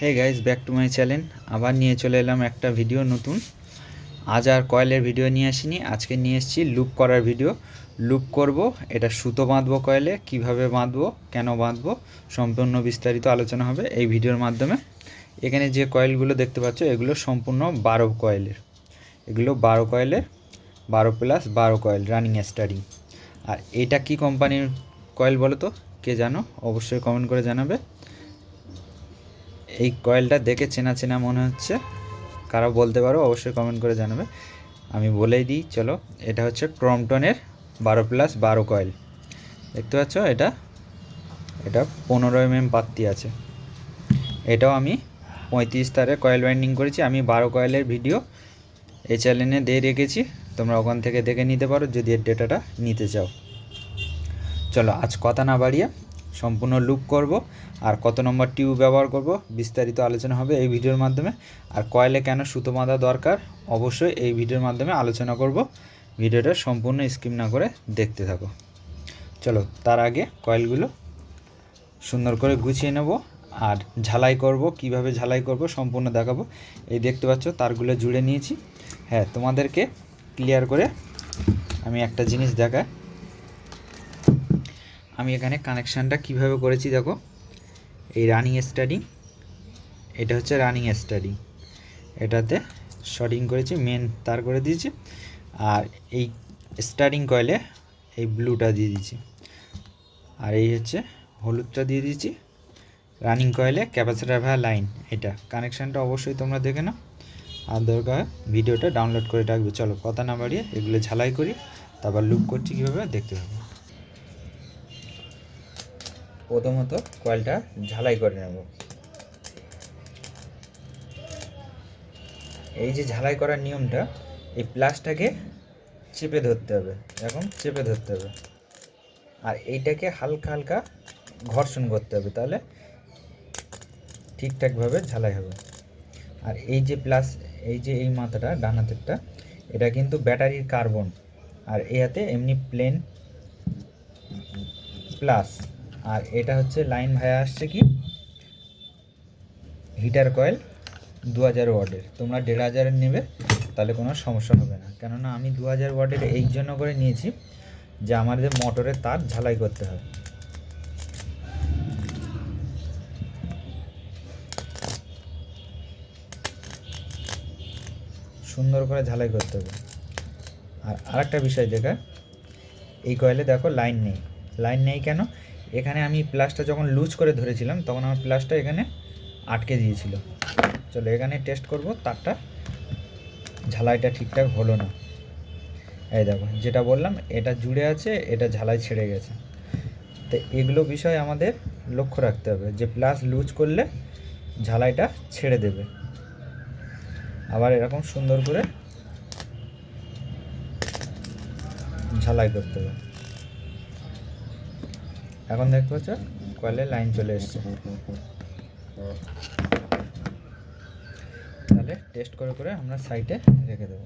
Hey guys, back to my channel. আবার নিয়ে চলে এলাম একটা ভিডিও নতুন। আজ আর কয়েলের ভিডিও নিয়ে আসিনি, আজকে নিয়ে এসেছি লুপ করার ভিডিও। লুপ করব, এটা সুতো বাঁধবো কয়েলে, কিভাবে বাঁধবো, কেন বাঁধবো, সম্পূর্ণ বিস্তারিত আলোচনা হবে এই ভিডিওর মাধ্যমে। এখানে যে কয়েলগুলো দেখতে পাচ্ছ এগুলো সম্পূর্ণ 12 কয়েলের, এগুলো 12 কয়েলের, 12+12 কয়েল রানিং স্টারিং। আর এটা কি কোম্পানির কয়েল বলো তো, কে জানো অবশ্যই কমেন্ট করে জানাবে। এই কয়েলটা দেখে চেনা চেনা মনে হচ্ছে, কারা বলতে পারো অবশ্যই কমেন্ট করে জানাবে। আমি বলেই দিই, চলো। এটা হচ্ছে ক্রমটনের 12+12 কয়েল, দেখতে পাচ্ছ। এটা 15 mm পাত্তি আছে। এটাও আমি 35 তারে কয়েল বাইন্ডিং করেছি। আমি 12 কয়েলের ভিডিও এই চ্যানেলে দিয়ে রেখেছি, তোমরা ওখান থেকে দেখে নিতে পারো যদি এর ডেটাটা নিতে চাও। চলো, আজ কথা না বাড়িয়ে সম্পূর্ণ লুপ করব, আর কত নম্বর টিউব ব্যবহার করব বিস্তারিত আলোচনা হবে এই ভিডিওর মাধ্যমে। আর কয়েলে কেন সুতো বাঁধা দরকার অবশ্যই এই ভিডিওর মাধ্যমে আলোচনা করব। ভিডিওটা সম্পূর্ণ স্কিপ না করে দেখতে থাকো। চলো, তার আগে কয়েলগুলো সুন্দর করে গুছিয়ে নেব আর ঝালাই করব, কিভাবে ঝালাই করব সম্পূর্ণ দেখাবো। এই দেখতে পাচ্ছ তারগুলো জুড়ে নিয়েছি। হ্যাঁ, তোমাদেরকে ক্লিয়ার করে আমি একটা জিনিস দেখাই। আমি এখানে কানেকশানটা কিভাবে করেছি দেখো। এই রানিং স্টারিং, এটা হচ্ছে রানিং স্টারিং, এটাতে শর্টিং করেছি, মেন তার করে দিয়েছি। আর এই স্টারিং কয়েলে এই ব্লুটা দিয়ে দিয়েছি, আর এই হচ্ছে হলুদটা দিয়ে দিয়েছি। রানিং কয়েলে ক্যাপাসিটর ভায়া লাইন, এটা কানেকশানটা অবশ্যই তোমরা দেখে নাও, আর দরকার ভিডিওটা ডাউনলোড করে রাখবে। চলো, কথা না বাড়িয়ে এগুলো ঝালাই করি, তারপর লুপ করছি কীভাবে দেখতে হবে। প্রথমত কয়েলটা ঝালাই করে নেব। এই যে ঝালাই করার নিয়মটা, এই প্লাসটাকে চেপে ধরতে হবে, এরকম চেপে ধরতে হবে, আর এইটাকে হালকা হালকা ঘর্ষণ করতে হবে, তাহলে ঠিকঠাকভাবে ঝালাই হবে। আর এই যে প্লাস, এই যে এই মাথাটা ডান হাতেরটা, এটা কিন্তু ব্যাটারির কার্বন, আর এই হাতে এমনি প্লেন প্লাস। আর এটা হচ্ছে লাইন ভায়া আসছে কি হিটার কয়েল 2000 ওয়াটের, তোমরা 1500 নেবে, তাহলে কোনো সমস্যা হবে না। কেননা আমি 2000 ওয়াটের এই জন্য করে নিয়েছি যে আমাদের মোটরের তার ঝালাই করতে হবে। সুন্দর করে ঝালাই করতে হবে। আর আরেকটা বিষয় দেখা, এই কয়েলে দেখো লাইন নেই। লাইন নেই কেন? এখানে আমি প্লাসটা যখন লুজ করে ধরেছিলাম তখন আমার প্লাসটা এখানে আটকে দিয়েছিল। চলো, এখানে টেস্ট করব তারটা ঝালাইটা ঠিকঠাক হলো না। এই দেখো, যেটা বললাম এটা জুড়ে আছে, এটা ঝালাই ছেড়ে গেছে। তো এগুলো বিষয় আমাদের লক্ষ্য রাখতে হবে যে প্লাস লুজ করলে ঝালাইটা ছেড়ে দেবে। আবার এরকম সুন্দর করে ঝালাই করতে হবে। এখন দেখতে পাচ্ছ কয়েলের লাইন চলে এসছে। তাহলে টেস্ট করে করে আমরা সাইডে রেখে দেবো।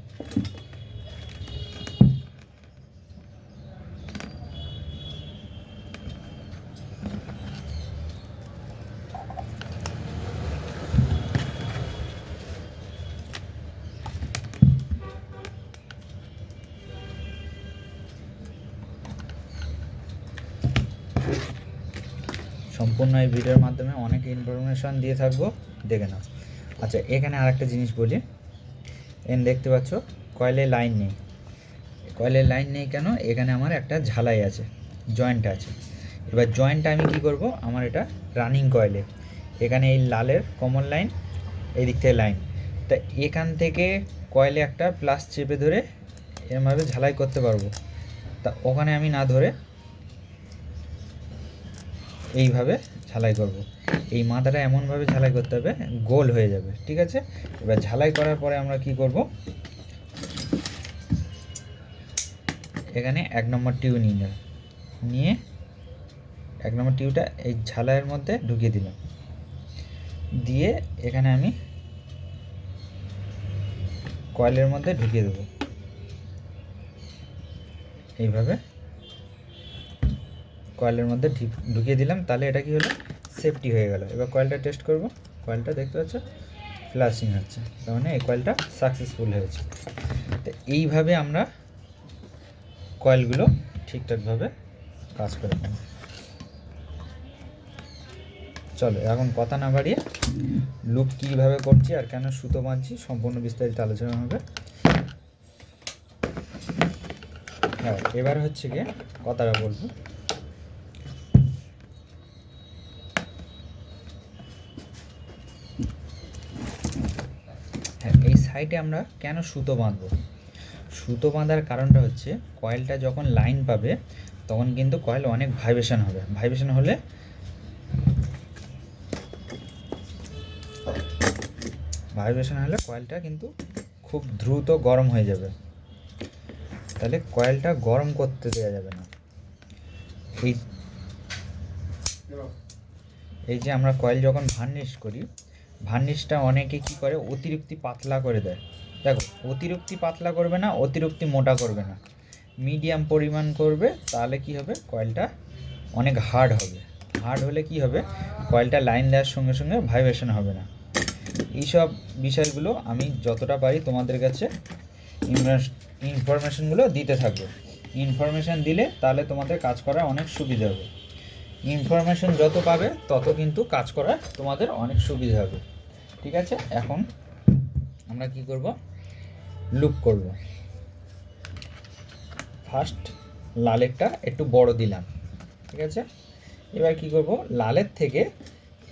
সম্পূর্ণ এই ভিডিওর মাধ্যমে অনেক ইনফরমেশন দিয়ে থাকবো, দেখে নাও। আচ্ছা, এখানে আরেকটা জিনিস বলি। দেখতে পাচ্ছ কয়েলের লাইন নেই। কয়েলের লাইন নেই কেন? এখানে আমার একটা ঝালাই আছে, জয়েন্ট আছে। এবার জয়েন্টটা আমি কি করব, আমার এটা রানিং কয়েলে, এখানে এই লালের কমন লাইন, এই দিক থেকে লাইন, তা এখান থেকে কয়েলে একটা প্লাস চেপে ধরে এরমভাবে ঝালাই করতে পারবো। তা ওখানে আমি না ধরে এইভাবে ঝালাই করব। এই মাথাটা এমনভাবে ঝালাই করতে হবে গোল হয়ে যাবে, ঠিক আছে? এবার ঝালাই করার পরে আমরা কি করব, এখানে 1 নম্বর টিউ নিয়ে 1 নম্বর টিউটা এই ঝালাইয়ের মধ্যে ঢুকিয়ে দিলাম, দিয়ে এখানে আমি কয়েলের মধ্যে ঢুকিয়ে দেবো এইভাবে। কয়েলের মধ্যে ঢুকিয়ে দিলাম, তাহলে এটা কি হলো, সেফটি হয়ে গেল। এবার কয়েলটা টেস্ট করব। কয়েলটা দেখতে পাচ্ছ ফ্ল্যাশিং হচ্ছে, তার মানে এই কয়েলটা সাকসেসফুল হয়েছে। তো এইভাবে আমরা কয়েলগুলো ঠিকঠাকভাবে কাজ করে নেব। চলো এখন কথা না বাড়িয়ে লুপ কীভাবে করছি আর কেন সুতো বাঁধছি সম্পূর্ণ বিস্তারিত আলোচনা হবে। হ্যাঁ, এবার হচ্ছে গিয়ে কথাটা বলবো। হ্যাঁ, এই সাইডে আমরা কেন সুতো বাঁধবো? সুতো বাঁধার কারণটা হচ্ছে কয়েলটা যখন লাইন পাবে তখন কিন্তু কয়েল অনেক ভাইব্রেশন হবে। ভাইব্রেশন হলে কয়েলটা কিন্তু খুব দ্রুত গরম হয়ে যাবে, তাহলে কয়েলটা গরম করতে দেওয়া যাবে না। এই যে আমরা কয়েল যখন ভার্নিশ করি, ভার্নিশটা অনেকে কি করে অতিরিক্ত পাতলা করে দেয়। দেখো, অতিরিক্ত পাতলা করবে না, অতিরিক্ত মোটা করবে না, মিডিয়াম পরিমাণ করবে, তাহলে কি হবে কয়েলটা অনেক হার্ড হবে। হার্ড হলে কি হবে, কয়েলটা লাইন দেওয়ার সঙ্গে সঙ্গে ভাইব্রেশন হবে না। এইসব বিষয়গুলো আমি যতটা পারি তোমাদের কাছে ইনফরমেশনগুলো দিতে থাকবো। ইনফরমেশান দিলে তাহলে তোমাদের কাজ করা অনেক সুবিধা হবে। ইনফরমেশন যত পাবে তত কিন্তু কাজ করা তোমাদের অনেক সুবিধা হবে। ঠিক আছে, এখন আমরা কি করব, লুপ করব। ফার্স্ট লালেরটা একটু বড় দিলাম, ঠিক আছে। এবার কি করব, লালের থেকে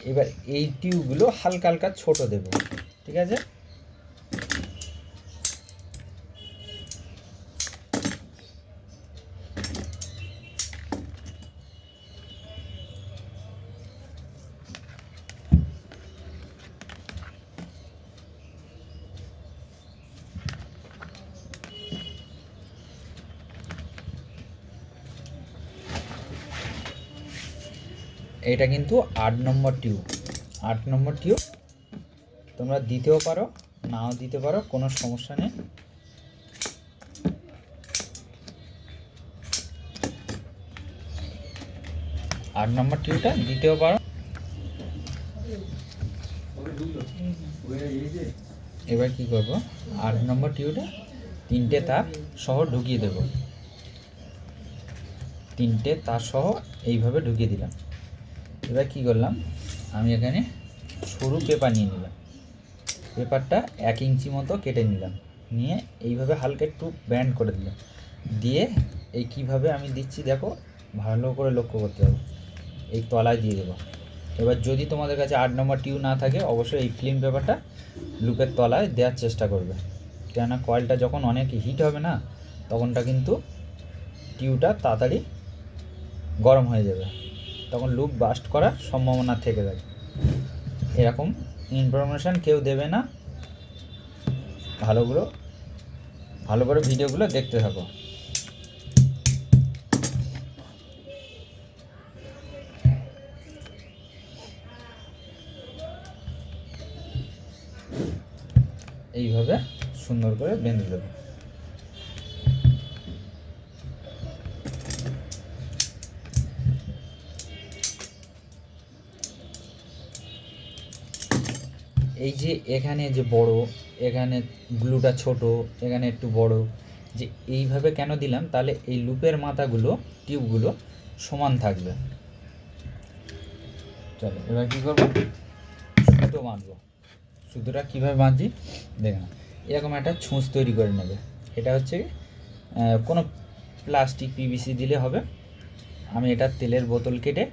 এবার এই টিউবগুলো হালকা হালকা ছোট দেব, ঠিক আছে। এটা কিন্তু 8 নম্বর টিউব। 8 নম্বর টিউব তোমরা দিতেও পারো, নাও দিতে পারো, কোনো সমস্যা নেই। আট নম্বর টিউবটা দিতেও পারো। এবার কি করব, 8 নম্বর টিউবটা 3টে তার সহ ঢুকিয়ে দেব। 3টে তার সহ এইভাবে ঢুকিয়ে দিলাম। এবার কি করলাম, আমি এখানে সরু পেপার নিয়ে নিলাম। পেপারটা 1 ইঞ্চি মতো কেটে নিলাম, নিয়ে এইভাবে হালকা একটু ব্যান্ড করে দিলাম। দিয়ে এই কিভাবে আমি দিচ্ছি দেখো, ভালো করে লক্ষ্য করতে হবে। এই তলায় দিয়ে দেবো। এবার যদি তোমাদের কাছে 8 নম্বর টিউব না থাকে অবশ্যই এই ফিল্ম পেপারটা লুপের তলায় দেওয়ার চেষ্টা করবে, কেননা কয়েলটা যখন অনেক হিট হবে না তখনটা কিন্তু টিউবটা তাড়াতাড়ি গরম হয়ে যাবে, তখন লুপ বাস্ট করার সম্ভাবনা থেকে যায়। এরকম ইনফরমেশান কেউ দেবে না, ভালো করে ভিডিওগুলো দেখতে থাকো। এইভাবে সুন্দর করে বেঁধে দেবো। এই যে এখানে যে বড়, এখানে গ্লুটা ছোট, এখানে একটু বড়, যে এইভাবে কেন দিলাম, তাহলে এই লুপের মাথাগুলো টিউবগুলো সমান থাকবে। চলো এবার কী করবো, সুতো বাঁধবো। সুতোটা কীভাবে বাঁধছি দেখে না, এরকম একটা ছুঁচ তৈরি করে নেবে। এটা হচ্ছে কোনো প্লাস্টিক পিভিসি দিলে হবে। আমি এটা তেলের বোতল কেটে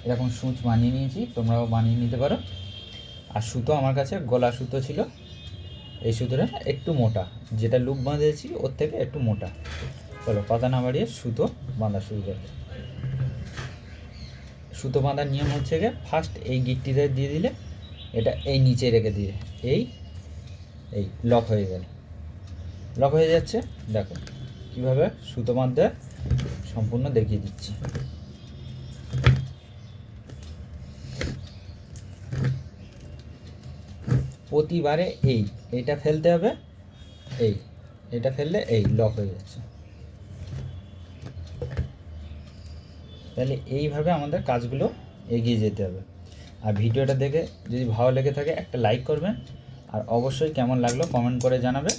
এরকম সূচ বানিয়ে নিয়েছি, তোমরাও বানিয়ে নিতে পারো। আর সুতো আমার কাছে গলা সুতো ছিল, এই সুতোটা একটু মোটা, যেটা লুপ বাঁধেছি ওর থেকে একটু মোটা। চলো কথা না বাড়িয়ে সুতো বাঁধা শুরু করবে। সুতো বাঁধার নিয়ম হচ্ছে গিয়ে, ফার্স্ট এই গিট্টিটা দিয়ে দিলে এটা এই নিচে রেখে দিয়ে এই লক হয়ে গেল, লক হয়ে যাচ্ছে। দেখো কীভাবে সুতো বাঁধতে সম্পূর্ণ দেখিয়ে দিচ্ছি। প্রতিবারে এইটা ফেলতে হবে, এটা ফেললে এই লক হয়ে যাচ্ছে। তাহলে এইভাবে আমাদের কাজগুলো এগিয়ে যেতে হবে। আর ভিডিওটা দেখে যদি ভালো লেগে থাকে একটা লাইক করবেন, আর অবশ্যই কেমন লাগলো কমেন্ট করে জানাবে।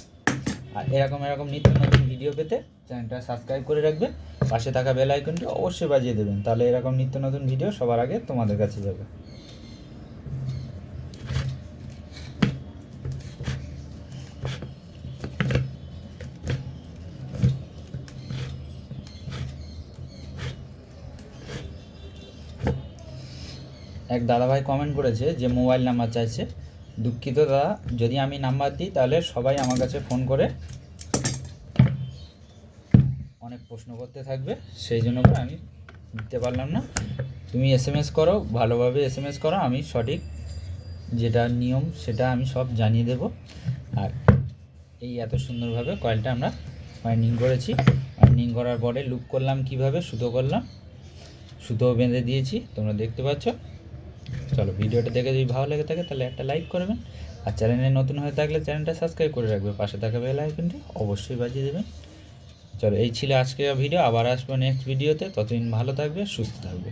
আর এরকম নিত্য নতুন ভিডিও পেতে চ্যানেলটা সাবস্ক্রাইব করে রাখবেন, পাশে থাকা বেল আইকনটি অবশ্যই বাজিয়ে দেবেন, তাহলে এরকম নিত্য নতুন ভিডিও সবার আগে তোমাদের কাছে যাবে। এক দাদাভাই কমেন্ট করেছে যে মোবাইল নাম্বার চাইছে। দুঃখিত দাদা, যদি আমি নাম্বার দিই তাহলে সবাই আমার কাছে ফোন করে অনেক প্রশ্ন করতে থাকবে, সেই জন্য করে আমি দিতে পারলাম না। তুমি এসএমএস করো, ভালোভাবে এসএমএস করো, আমি সঠিক যেটা নিয়ম সেটা আমি সব জানিয়ে দেব। আর এই এত সুন্দরভাবে কয়েলটা আমরা ওয়াইন্ডিং করেছি। ওয়াইন্ডিং করার পরে লুপ করলাম, কিভাবে সুতো করলাম, সুতো বেঁধে দিয়েছি, তোমরা দেখতে পাচ্ছ। চলো, ভিডিওটা দেখে যদি ভালো লেগে থাকে তাহলে একটা লাইক করবেন, আর চ্যানেলে নতুন হয়ে থাকলে চ্যানেলটা সাবস্ক্রাইব করে রাখবে, পাশে থাকা বেল আইকনটি অবশ্যই বাজিয়ে দেবেন। চলো, এই ছিল আজকের ভিডিও। আবার আসবো নেক্সট ভিডিওতে, ততদিন ভালো থাকবে, সুস্থ থাকবে।